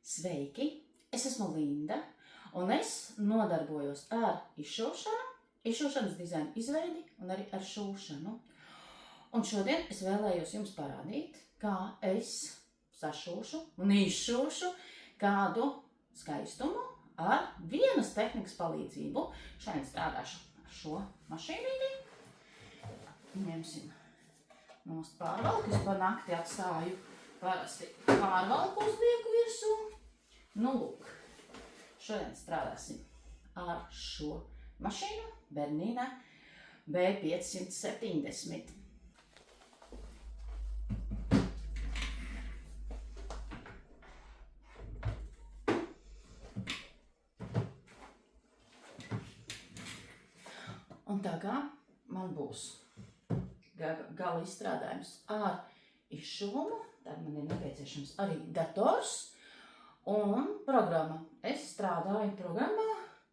Sveiki! Es esmu Linda, un es nodarbojos ar izšūšanu, izšūšanas dizaina izveidi un arī ar šūšanu. Un šodien es vēlējos jums parādīt, kā es sašūšu un izšūšu kādu skaistumu ar vienas tehnikas palīdzību. Šodien strādāšu ar šo mašīnīti. Ņemsim nost pārvalku, es pa nakti atstāju parasti pārvalku uzlieku virsū. Nu, lūk, šodien strādāsim ar šo mašīnu Bernina B570. Un tā kā man būs gala izstrādājums ar izšuvumu, tad man ir nepieciešams arī dators un programma. Es strādāju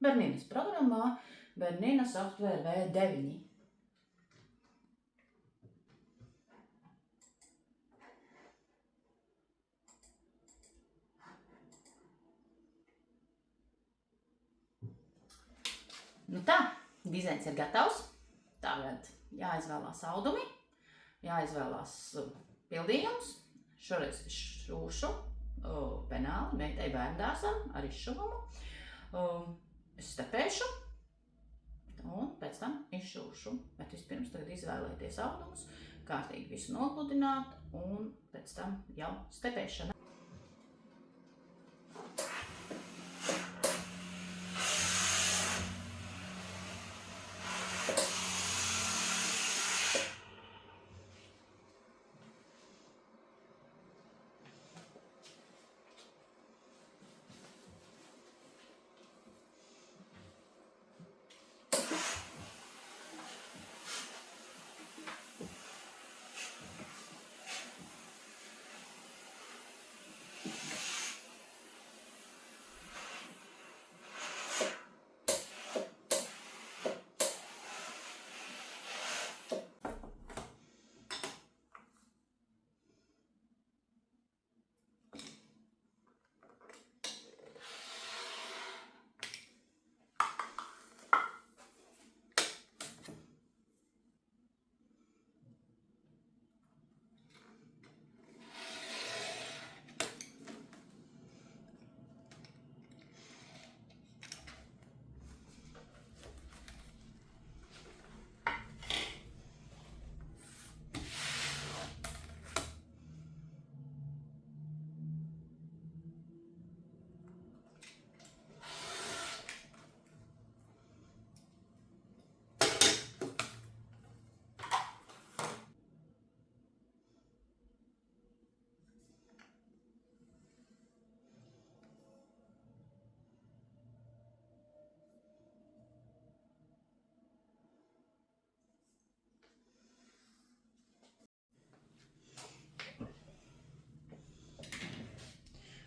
Berninas programmā, Bernina Software V9. Nu tā, dizains ir gatavs. Tagad jāizvēlās audumi, jāizvēlās pildījums. Šoreiz šūšu penāli meitai bērndārsam ar izšuvumu. Es stepēšu un pēc tam izšūšu. Bet vispirms tagad izvēlēties audumus, kārtīgi visu nogludināt un pēc tam jau stepēšana.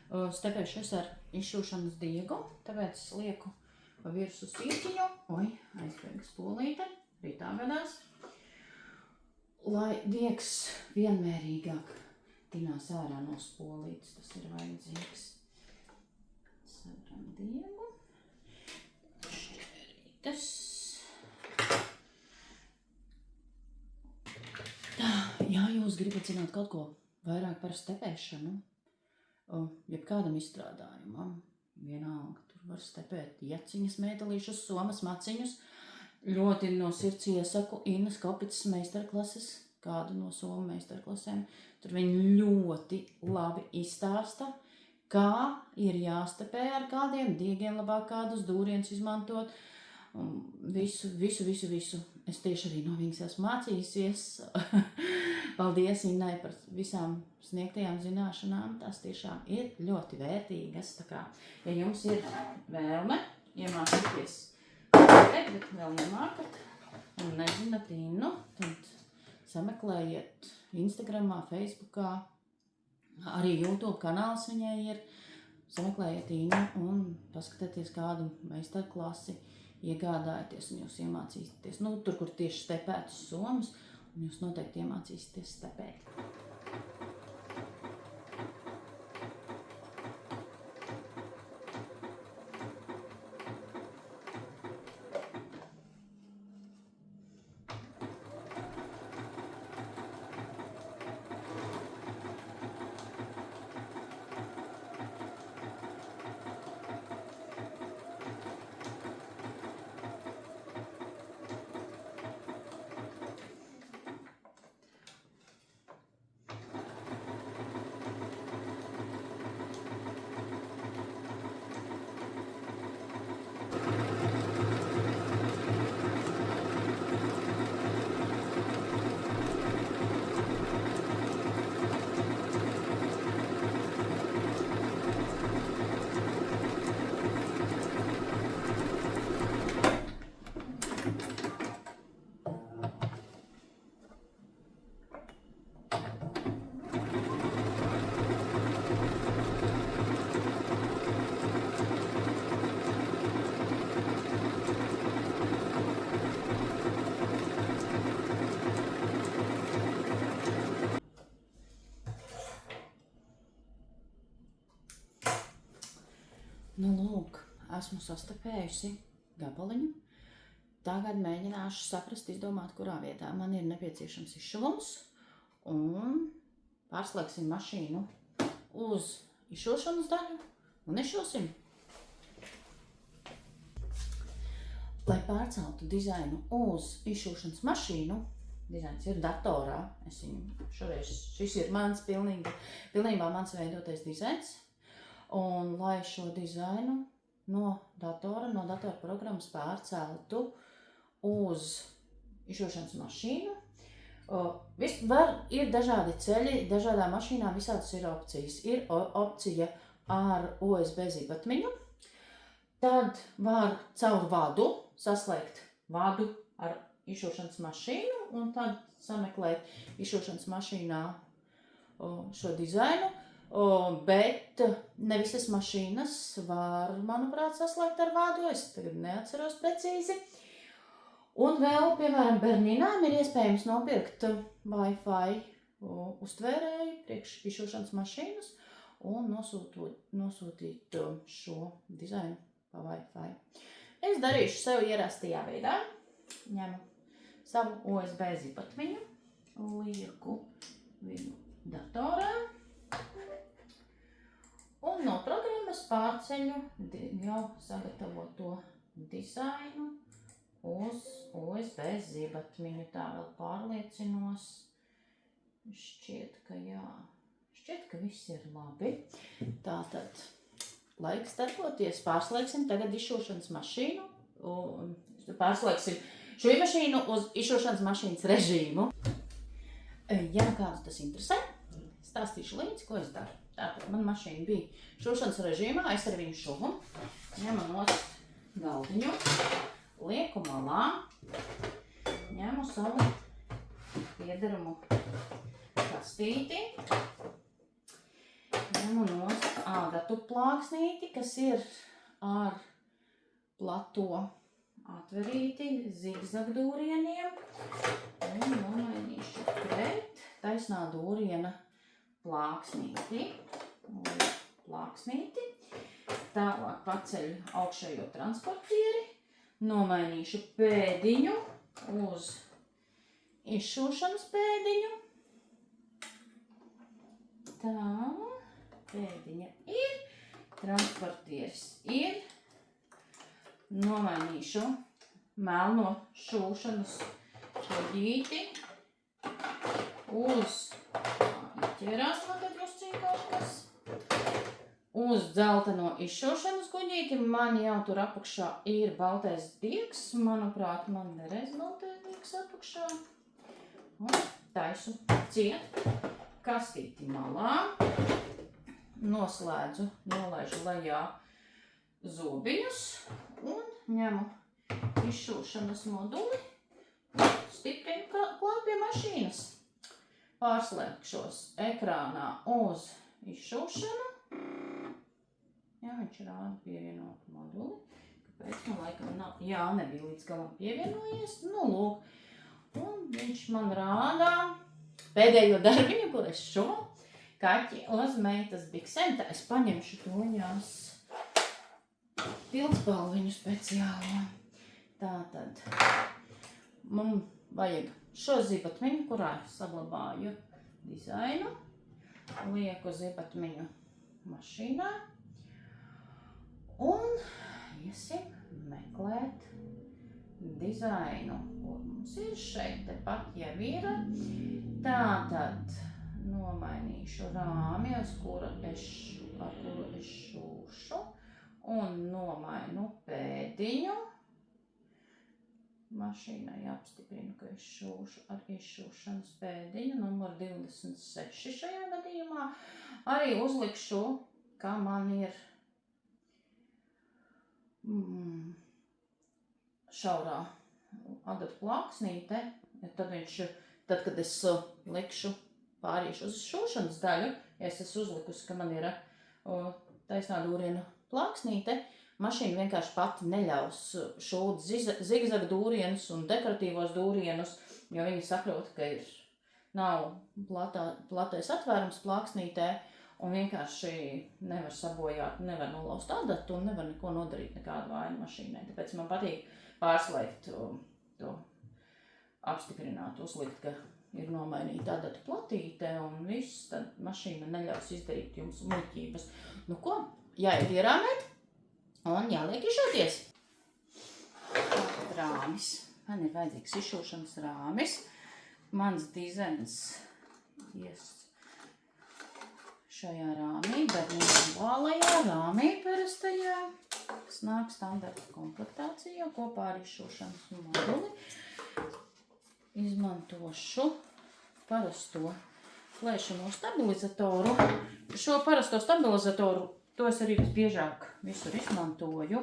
Stepēšu es ar izšūšanas diegu, tāpēc es lieku pa virsu sīķiņu, aizbēga spolīte, arī tā gadās, lai diegs vienmērīgāk tinās ārā no spolītes, tas ir vajadzīgs. Saveram diegu, šķērītes. Tā, ja jūs gribat zināt kaut ko vairāk par stepēšanu, jebkādam izstrādājumam, vienalga, tur var stepēt jaciņas, metālīšus, somas, maciņus. Ļoti no sirds iesaku Innas Kopicas meistarklases, kādu no somu meistarklasēm. Tur viņi ļoti labi izstāsta, kā ir jāstepē ar kādiem diegiem, labāk kādus dūrienus izmantot. Visu. Es tieši arī no viņas esmu mācījusies. Paldies Innai par visām sniegtajām zināšanām. Tas tiešām ir ļoti vērtīgas. Tā kā, ja jums ir vēlme iemācīties, bet vēl nemākat un nezināt Innu, tad sameklējiet Instagramā, Facebookā, arī YouTube kanāls viņai ir. Sameklējiet Innu un paskatieties kādu meistarklasi, iegādājieties un jūs iemācīsieties. Nu, tur, kur tieši stepētas somas, un jūs noteikti iemācīsieties stepēt. Nu, lūk, esmu sastapējusi gabaliņu. Tagad mēģināšu saprast, izdomāt, kurā vietā man ir nepieciešams izšuvums. Un pārslēgsim mašīnu uz izšūšanas daļu un izšūsim. Lai pārceltu dizainu uz izšūšanas mašīnu, dizains ir datorā. Šis ir pilnībā mans veidotais dizains. Un lai šo dizainu no datora programmas pārceltu uz izšūšanas mašīnu, ir dažādi ceļi, dažādām mašīnām visādas ir opcijas. Ir opcija ar USB zibatmiņu, tad var caur vadu saslēgt vadu ar izšūšanas mašīnu un tad sameklēt izšūšanas mašīnā šo dizainu. Bet ne visas mašīnas var, manuprāt, saslēgt ar vādu, es tagad neatceros precīzi. Un vēl, piemēram, bērnīnām ir iespējams nopirkt Wi-Fi uztvērēju priekš izšūšanas mašīnas un nosūtīt šo dizainu pa Wi-Fi. Es darīšu sev ierastajā veidā. Ņemu savu USB zibatmiņu, lieku viņu datorā. Un no programmas pārceļu jau sagatavoto dizainu uz USB zibatmiņu. Tā vēl pārliecinos. Šķiet, ka jā. Šķiet, ka viss ir labi. Tātad laiks darboties. Pārslēgsim tagad izšūšanas mašīnu. Pārslēgsim šo mašīnu uz izšūšanas mašīnas režīmu. Ja kādus tas interesē, stāstīšu līdzi, ko es daru. Tātad man mašīna bija šūšanas režīmā, es ar viņu šuvu, ņemu nost galdiņu, lieku malā, ņemu savu piederumu kastīti, ņemu nost ādatu plāksnīti, kas ir ar plato atverīti zigzagdūrieniem, un nomainīšu pret taisnā dūriena plāksnīti. Tālāk paceļu augšējo transportieri, nomainīšu pēdiņu uz izšūšanas pēdiņu. Tā, pēdiņa ir, transportieris ir, nomainīšu melno šūšanas kuģīti uz ķerās man tad drusciņ kaut kas. Uz dzelteno izšūšanas kuģīti man jau tur apakšā ir baltais diegs. Manuprāt, man nereiz baltais diegs apakšā. Un taisu ciet kastīti malā. Nolaižu lejā zobiņus un ņemu izšūšanas moduli. Stiprinu klāt pie mašīnas. Pārslēgšos ekrānā uz izšūšanu. Jā, viņš rāda pievienotu moduli. Kāpēc man laikam nav? Jā, nebija līdz galam pievienojies. Nu, lūk. Un viņš man rādā pēdējo darbiņu, kur es šuvu. Kaķi uz meitas biksēm. Tā es paņemšu toņās pildspalviņu speciālo. Tātad man vajag šo zibatmiņu, kurā saglabāju dizainu. Lieku zibatmiņu mašīnā. Un iesim meklēt dizainu, kur mums ir šeit tepat jau ir. Tātad nomainīšu rāmi, ar kuru es šūšu, un nomainu pēdiņu. Mašīnai apstiprinu, ka es šūšu ar izšūšanas pēdiņu, numur 26 šajā gadījumā. Arī uzlikšu, kā man ir šaurā adatu plāksnīte. Tad, kad es likšu pārīšu uz šūšanas daļu, ja es esmu uzlikusi, ka man ir taisnā dūriena plāksnīte, mašīna vienkārši pati neļaus šūt zigzag dūrienus un dekoratīvos dūrienus, jo viņi saprot, ka nav platais atvērums plāksnītē, un vienkārši nevar sabojāt, nevar nolaust adatu un nevar neko nodarīt, nekādu vainu mašīnai. Tāpēc man patīk pārslēgt to apstiprināt, uzlikt, ka ir nomainīta adatu platīte un viss, tad mašīna neļaus izdarīt jums muļķības. Nu ko, jāiet ierāmēt un jāliek izšauties. Rāmis. Man ir vajadzīgs izšūšanas rāmis. Mans dizains ies šajā rāmī, bet normālajā rāmī parastajā, kas nāk standarta komplektācijā kopā ar izšūšanas moduli. Izmantošu parasto plēšamo stabilizatoru. Šo parasto stabilizatoru, to es arī visbiežāk visur izmantoju.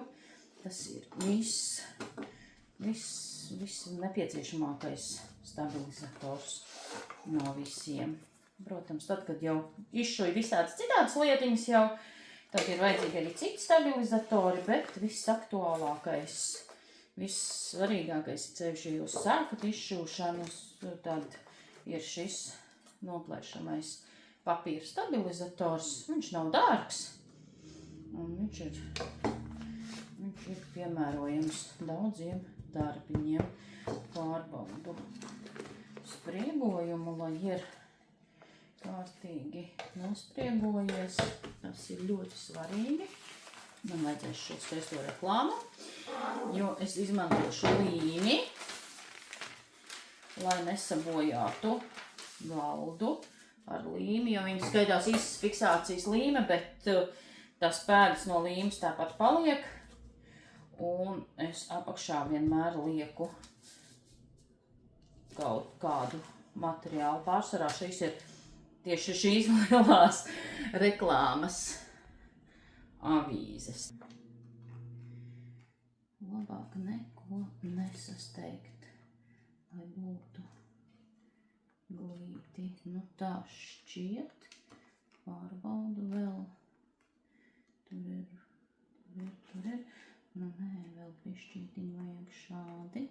Tas ir viss nepieciešamākais stabilizators no visiem. Protams, tad, kad jau izšuju visādas citādas lietiņas jau, tad ir vajadzīgi arī citi stabilizatori, bet viss aktuālākais, viss svarīgākais ir ceļš, ja jūs sākat izšūšanas, tad ir šis noplēšamais papīra stabilizators. Viņš nav dārgs un viņš ir piemērojams daudziem darbiņiem. Pārbaudu spriegojumu, lai ir kārtīgi nospriegojies. Tas ir ļoti svarīgi. Man vajadzēs šo skaisto reklāmu, jo es izmantošu līmi, lai nesabojātu galdu ar līmi, jo viņi skaitās īstas fiksācijas līme, bet tās pēdas no līmes tāpat paliek. Un es apakšā vienmēr lieku kaut kādu materiālu. Pārsvarā šīs ir tieši šīs lielās reklāmas avīzes. Labāk neko nesasteigt, lai būtu glīti. Nu tā šķiet. Pārbaudu vēl. Tur ir. Nu nē, vēl pišķītiņu vajag šādi.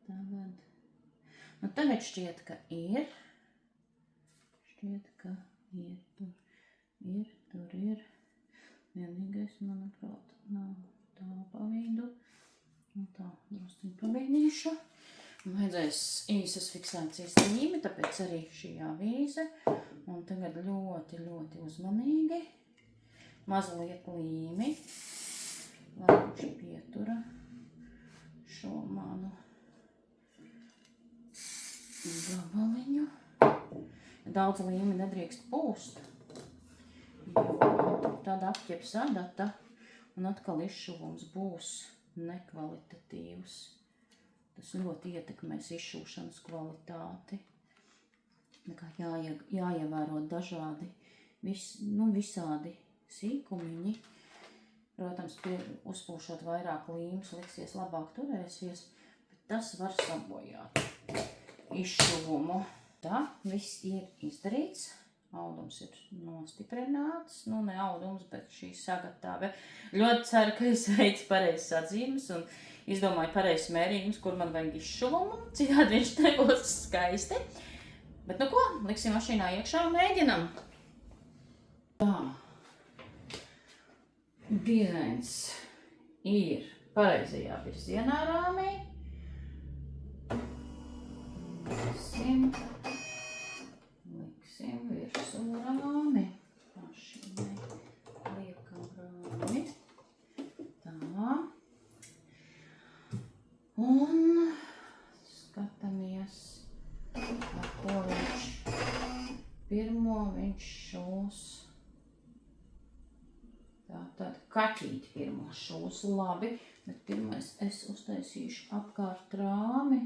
Tagad šķiet, ka ir. Tur ir. Vienīgais, manuprāt, nav tā pa vidu. Nu tā, drusciņu pabīdīšu. Vajadzēs īsas fiksācijas līmi, tāpēc arī šī avīze. Un tagad ļoti, ļoti uzmanīgi. Mazliet līmi. Lai viņš pietura šo manu gabaliņu. Daudz līmi nedrīkst pūst, jo tad apķeps adata un atkal izšuvums būs nekvalitatīvs. Tas ļoti ietekmēs izšūšanas kvalitāti. Jāievēro dažādi, visādi sīkumiņi. Protams, uzpūšot vairāk līmes, liksies labāk turēsies, bet tas var sabojāt izšuvumu. Tā, viss ir izdarīts. Audums ir nostiprināts. Nu, ne audums, bet šī sagatave. Ļoti ceru, ka es veicu pareizes atzīmes un izdomāju pareizes mērījumus, kur man vajag izšuvumu. Citādi viņš nebūs skaisti. Bet nu ko, liksim mašīnā iekšā un mēģinam. Tā. Dizains ir pareizajā virzienā rāmī. Liksim virsū rāmi. Mašīnai liekam rāmi. Tā. Un skatāmies, ar ko viņš šūs. Tātad kaķīti pirmo šūs labi, bet pirmais es uztaisīšu apkārt rāmi,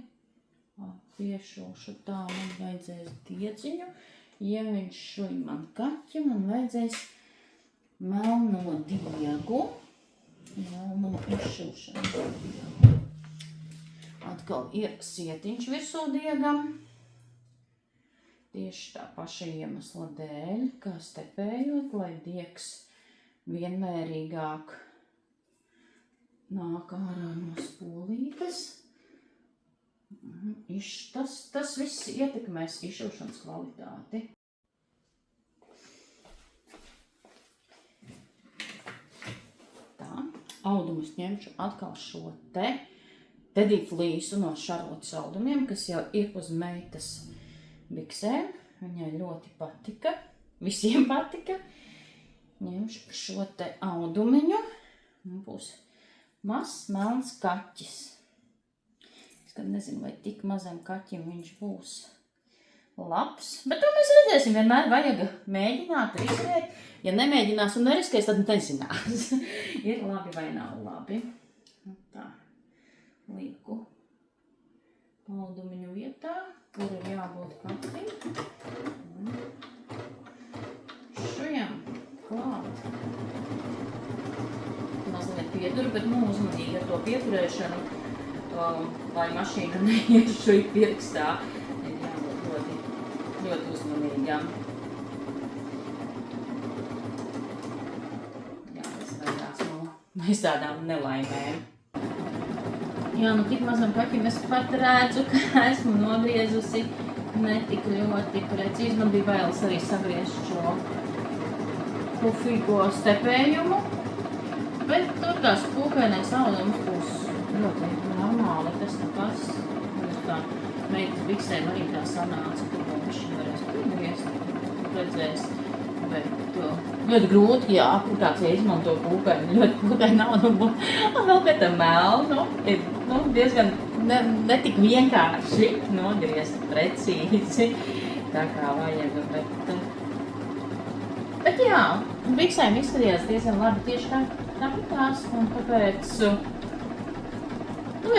piešūšu tā, man vajadzēs diedziņu, ja viņš šuj man kaķi, man vajadzēs melno diegu, melno izšūšanu diegu. Atkal ir sietiņš virsū diegam, tieši tā paša iemesla dēļ, kā stepējot, lai diegs vienmērīgāk nāk ārā no spolītes. Tas viss ietekmēs izšūšanas kvalitāti. audumu es ņemšu atkal šo te Teddy flīsu no Šarlotas audumiem, kas jau ir uz meitas biksēm. Viņai ļoti patika, visiem patika. Ņemšu šo te audumiņu. Un būs mazs melns kaķis. Es gan nezinu, vai tik mazam kaķim viņš būs labs. Bet to mēs redzēsim, vienmēr vajag mēģināt, riskēt. Ja nemēģinās un neriskēs, tad nezinās. Ir labi vai nav labi. Tā, lieku audumiņu vietā, kur ir jābūt kaķim. Šujam klāt. Mazliet pieturu, bet uzmanīgi ar to pieturēšanu, lai mašīna neiešuj pirkstā. Ir jābūt ļoti uzmanīgām. Jāizvairās no visādām nelaimēm. Jā, nu tik mazam kaķim es pat redzu, ka esmu nogriezusi ne tik ļoti precīzi. Man bija bailes arī sagriezt šo pufīgo stepējumu. Bet tur tās pūkainais audums būs ļoti normāli. Tas nekas. Mums tā meitas biksēm arī tā sanāca, ka viņš varēs piegriezt, redzēs. Bet ļoti grūti, jā, kāds izmanto pūkaini, ļoti pūkaini audumu. Un vēl pēc tam melnu ir diezgan netik vienkārši nogriezt precīzi. Tā kā vajag, bet jā, biksēm izskatījās diezgan labi tieši tāpēc, un tāpēc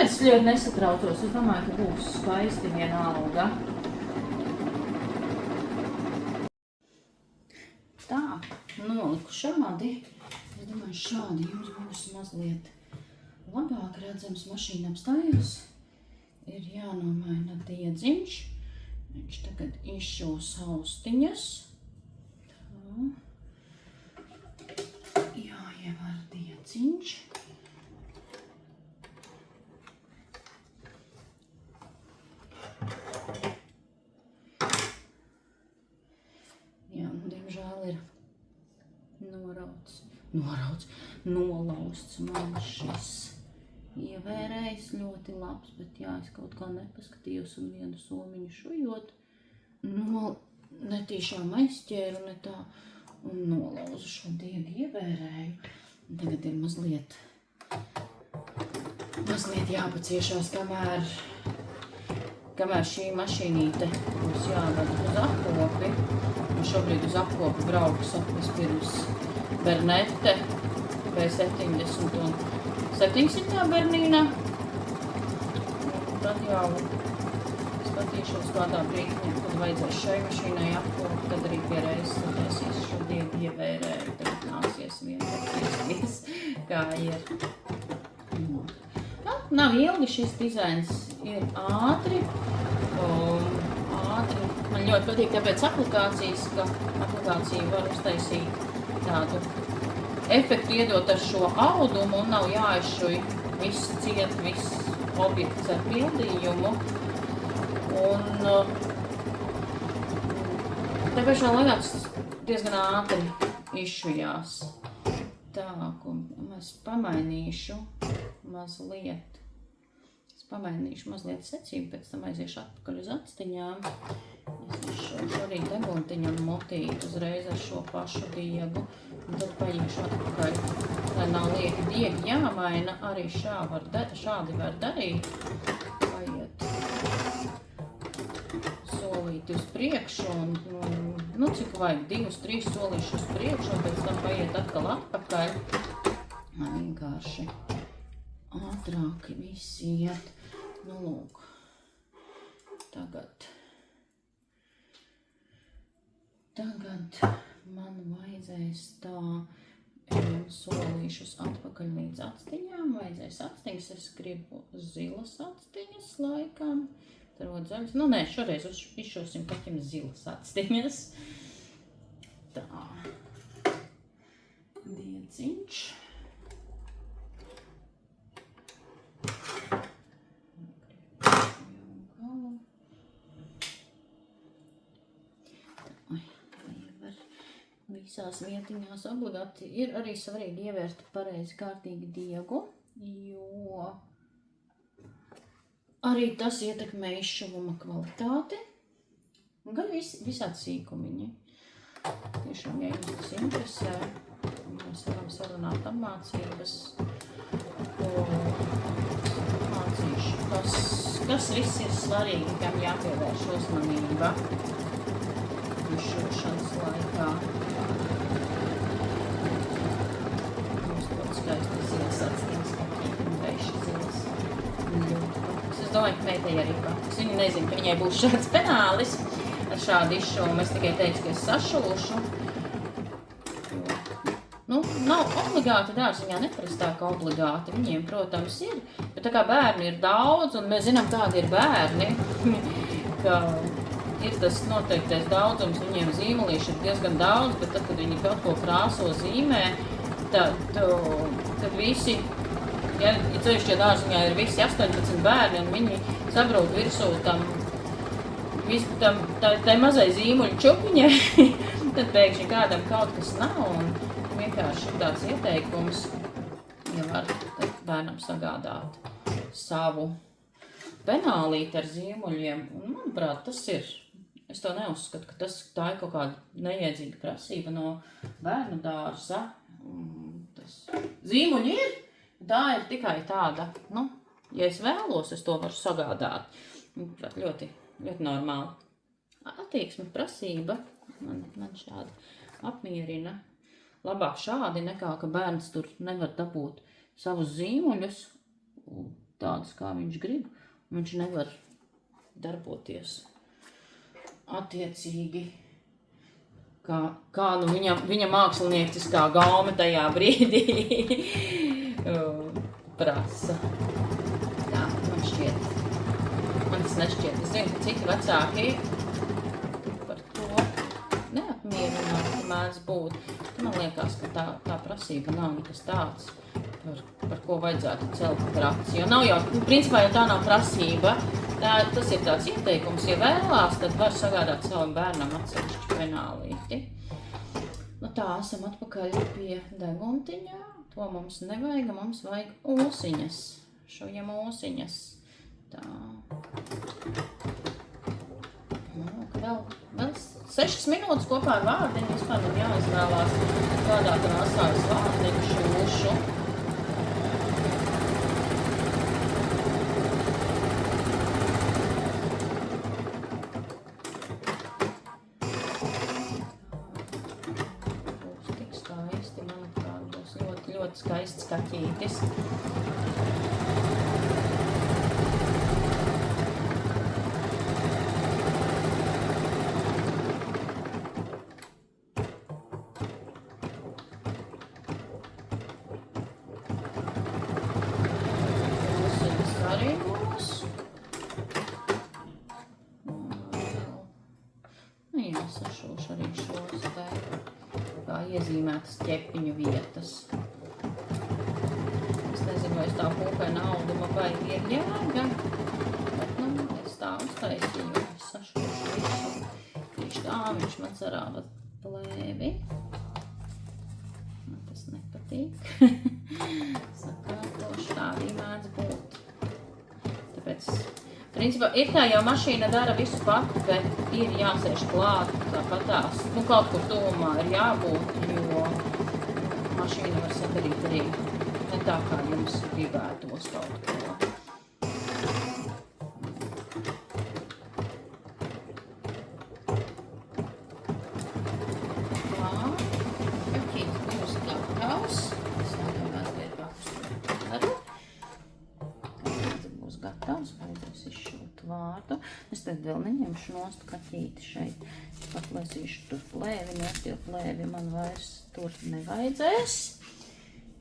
es ļoti nesatraucos. Es domāju, ka būs skaisti vienalga. Tā, noliku šādi. Es domāju, šādi jums būs mazliet labāk redzams mašīna apstājos. Ir jānomaina diedziņš. Viņš tagad izšos austiņas. Tā. Jāievar diedziņš. Jā, diemžēl ir nolausts man šis ievērējs ļoti labs, bet jā, es kaut kā nepaskatījos un vienu somiņu šujot. Netīšām aizķēru ne tā un nolauzu šo diegu ievērēju. Tagad ir mazliet jāpaciešās, kamēr šī mašīnīte būs jāvada uz apkopi. Un šobrīd uz apkopi brauks vispirms Bernete B70 un 700 Bernīna. Un tad jau skatīšos kādā brīdī, kad vajadzēs šai mašīnai apkopi, tad arī pie reizes taisīs šo diegu ievērēju. Tagad nāksies vienkārši, kā ir. Nav ilgi, šis dizains ir ātri. Man ļoti patīk tāpēc aplikācijas, ka aplikācija var uztaisīt tādu efektu iedot ar šo audumu un nav jāizšuj viss ciet, viss objekts ar pildījumu. Un te pašā laikā diezgan ātri izšujās. Tā, un es pamainīšu mazliet secību, pēc tam aiziešu atpakaļ uz atstiņām. Es arī deguntiņam motīt uzreiz ar šo pašu diegu, un tad paiešu atpakaļ. Lai nav lieki diegi jāmaina, arī šādi var darīt. Paiet solīti uz priekšu, un cik vajag 2-3 solīši uz priekšu, un pēc tam paiet atkal atpakaļ. Vienkārši ātrāk viss iet. Lūk, tagad man vajadzēs tā solīšus atpakaļ līdz atstiņām. Vajadzēs atstiņas, es gribu zilas atstiņas laikam. Tarot zaļas. Nē, šoreiz izšosim kaķim zilas atstiņas. Tā. Diedziņš. visās vietiņās obligāti ir arī svarīgi ievērt pareizi kārtīgi diegu, jo arī tas ietekmē izšuvuma kvalitāti. Un gan visādi sīkumiņi. Tiešām, ja jums tas interesē, mēs varam sarunāt apmācības, ko mācīšu, kas viss ir svarīgi, kam jāpievērš uzmanība izšūšanas laikā. Mums ļoti skaisti zilas atstīns, un veiši zilas. Es domāju, ka meitai arī patiks. Viņa nezina, ka viņai būs šāds penālis ar šādu izšuvumu. Es tikai teicu, ka es sašūšu. Nav obligāti dārziņā, neparastā kā obligāti. Viņiem, protams, ir. Bet tā kā bērni ir daudz, un mēs zinām, kādi ir bērni, ka ir tas noteiktais daudzums, viņiem zīmolīši ir diezgan daudz, bet tad, kad viņi kaut ko krāso zīmē, tad visi, ja ceļšķie dārziņā ir visi 18 bērni, un viņi sabrūk virsū tai mazai zīmuļu čupiņai, tad pēkšņi kādam kaut kas nav, un vienkārši ir tāds ieteikums, ja var bērnam sagādāt savu penālīti ar zīmuļiem, un manuprāt, tas ir. Es to neuzskatu, ka tā ir kaut kāda neiedzīga prasība no bērnu dārza. Zīmuļi ir, tā ir tikai tāda, ja es vēlos, es to varu sagādāt. Ļoti, ļoti normāli. Attieksme prasība man šādi apmierina. Labāk šādi nekā, ka bērns tur nevar dabūt savus zīmuļus, tādus, kā viņš grib, un viņš nevar darboties attiecīgi, kā viņa mākslinieckā gaume tajā brīdī prasa. Tā, man šķiet. Man tas nešķiet. Es zinu, ka citi vecāki par to neapmierināti mēdz būt. Man liekas, ka tā prasība nav nekas tāds, par ko vajadzētu celt traci. Jo nav jau, principā jau tā nav prasība. Tas ir tāds ieteikums, ja vēlās, tad var sagādāt savam bērnam atsevišķu penālīti. Tā, esam atpakaļ pie deguntiņā. To mums nevajag, mums vajag ūsiņas. Šujam ūsiņas. Tā. Vēl 6 minūtes kopā ar vārdiņu. Vispār man jāizvēlās, kādā krāsā es vārdiņu šūšu. Ļoti skaists kaķītis. Ūsiņas arī būs. Jāsašūš arī šos te kā iezīmētas ķepiņu vietas. Vai es tā pūkaina auduma vai ir jēga, bet, es tā uztaisīju, es sašūšu visu. Tieši tā, viņš man sarāda plēvi. Man tas nepatīk. Sakārtošu, tā arī mēdz būt. Tāpēc, principā, ir tā jau mašīna dara visu pati, bet ir jāsēž klāt, tāpatās. Kaut kur tuvumā ir jābūt, jo mašīna var sadarīt arī ne tā, kā jums gribētos kaut ko. Tā, kaķītis būs gatavs. Es vēl mazliet pakustu. Kaķītis būs gatavs, vajadzēs izšūt vārdu. Es tad vēl neņemšu nost kaķīti šeit. Paplēsīšu tur plēvi, nost, jo plēvi man vairs tur nevajadzēs.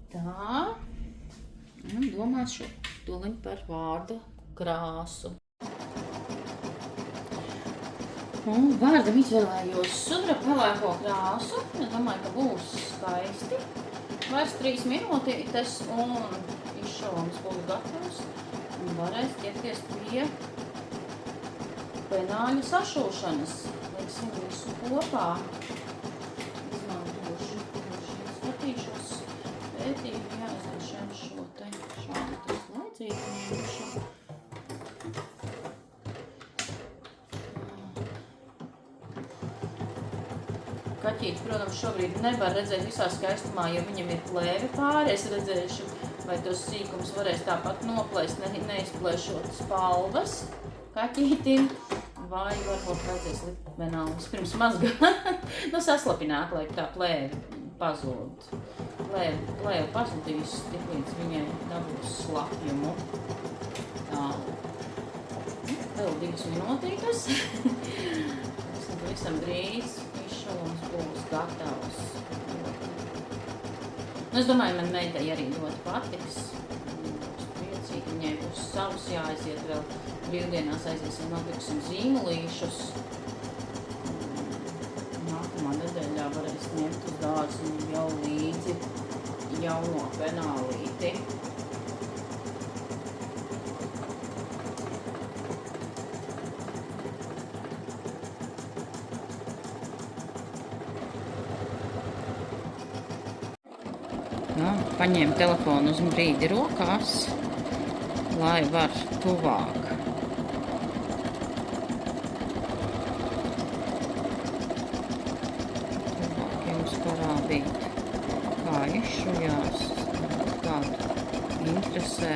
Tā, un domāšu tūliņ par vārdu krāsu. Un vārdam izvēlējos sudraba pelēko krāsu. Es domāju, ka būs skaisti. Vairs 3 minūtītes un izšuvums būs gatavs. Un varēs ķerties pie penāļu sašūšanas. Liksim visu kopā. Izmantošu pucīti ņemšu. Kaķītis, protams, šobrīd nevar redzēt visā skaistumā, jo viņam ir plēvi pāri. Es redzēšu, vai tos sīkums varēs tāpat noplēst, neizplēšot spalvas kaķītim. Vai varbūt vajadzēs likt vienalga pirms mazgāt. Saslapināt, lai tā plēvi pazūd. Plēvi pazudīs, tik līdz viņai dabūs slapjumu. Tā. Vēl 2 minūtītes. Visam drīz izšūms būs gatavs. Es domāju, man meitai arī ļoti patiks. Būs priecīgi, viņai būs savs jāaiziet vēl. Brīvdienās aiziesim, nopirksim zīmolīšus. Nākamā nedēļā varēs ņemt uz dārziņu jau līdzi jauno penālīti. Paņēmu telefonu uz brīdi rokās, lai var tuvāk. Tuvāk jums parādīt, kā izšujās, kādu interesē.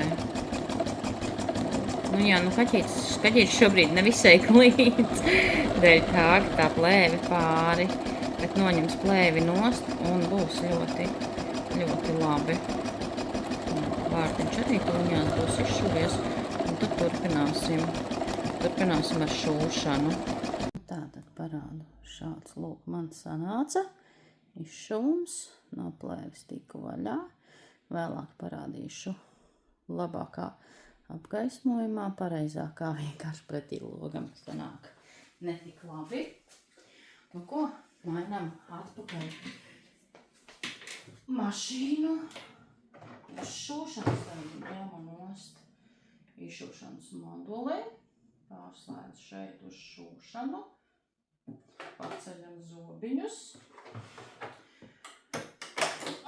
Kaķītis šobrīd nevisai klīdz, dēļ tā, ka tā plēvi pāri, bet noņems plēvi nost un būs ļoti labi. Vārtiņš arī tuņās būs izšuvies, un tad turpināsim ar šūšanu. Tātad parādu šāds lūk man sanāca. Izšuvums, no plēvis tiku vaļā. Vēlāk parādīšu labākā apgaismojumā, pareizākā vienkārši pretī logam sanāk netik labi. Nu ko, mainām atpakaļ mašīnu. Uz šūšanas ņemu nost izšūšanas moduli. Pārslēdz šeit uz šūšanu. Paceļam zobiņus.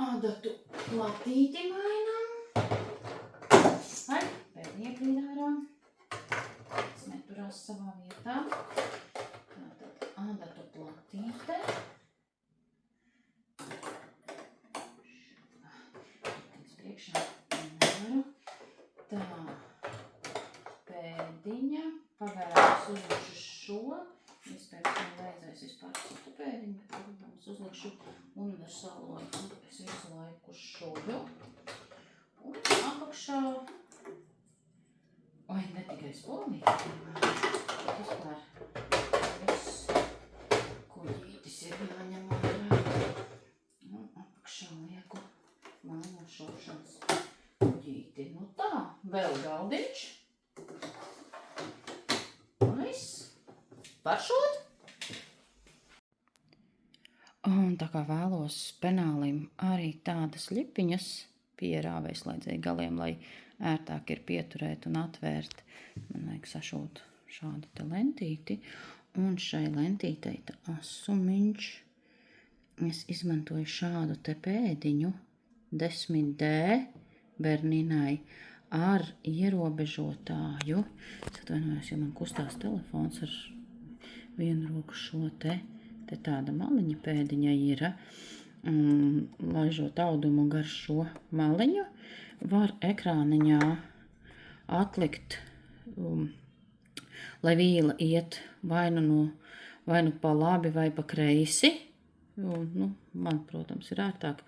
Adatu platīti mainam. Pēdējie brīdārā. Tas neturās savā vietā. Tātad adatu platīte. Tā, pēdiņa, pagaidām uzlikšu šo, iespējams, man vajadzēs vispār citu pēdiņu, bet protams, uzlikšu universālo, es visu laiku šuju, un apakšā, ne tikai spolnīti, bet vispār viss kuģītis ir jāņem ārā, un apakšā lieku manu šūšanas kuģīti. Nu tā, vēl galdiņš. Un viss. Paršot. Un tā kā vēlos penālim arī tādas ļipiņas pierāvēs līdzīgi galiem, lai ērtāk ir pieturēt un atvērt. Man vajag sašūt šādu te lentīti. Un šai lentītei tā asumiņš. Es izmantoju šādu te pēdiņu 10D Berninai ar ierobežotāju. Es atvainojos, ja man kustās telefons ar vienu roku šo te tāda maliņa pēdiņa ir. Laižot audumu gar šo maliņu, var ekrāniņā atlikt, lai vīla iet vai nu pa labi vai pa kreisi. Man, protams, ir ērtāk.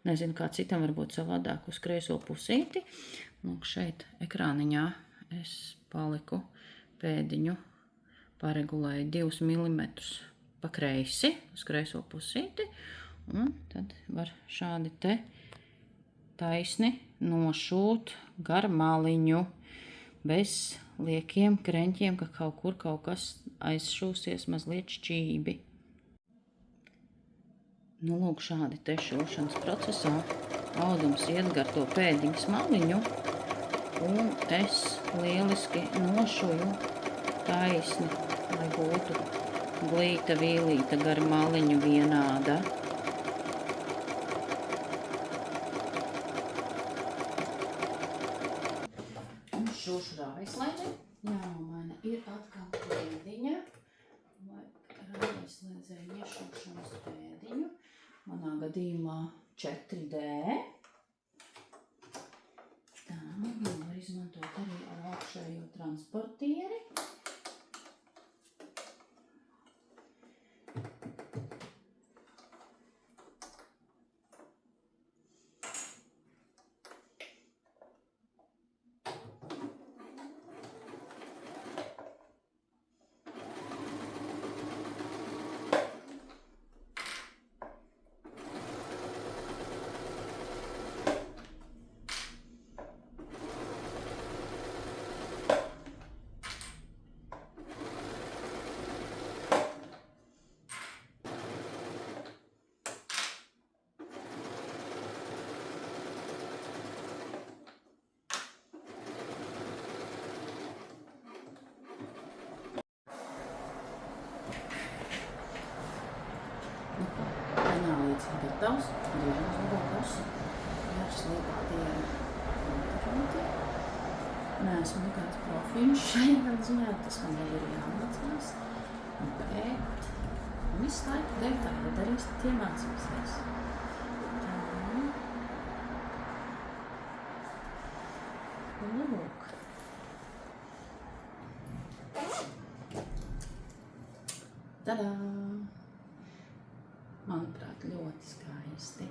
Nezinu, kā citam varbūt savādāk uz kreiso pusīti. Lūk, šeit ekrāniņā es paliku pēdiņu, paregulēju 2 mm pa kreisi uz kreiso pusīti. Un tad var šādi te taisni nošūt gar maliņu, bez liekiem kreņķiem, ka kaut kas aizšūsies mazliet šķībi. Lūk, šādi te šūšanas procesā audums iet gar to pēdiņas maliņu, un es lieliski nošuju taisni, lai būtu glīta vīlīta gar maliņu vienāda. gadījumā 4D. Tā, var izmantot arī ar augšējo transportieri. Kanālīts ir gatavs, griežam uz labo pusi. Jārs liepā diena interventi. Neesmu nekāds profiņš šajā ziņā, tas man vēl ir jāmācās. Bet visu laiku dēļ ja darīsiet, iemācīsies. Tā. Lūk. Tadā! Manuprāt, ļoti skaisti.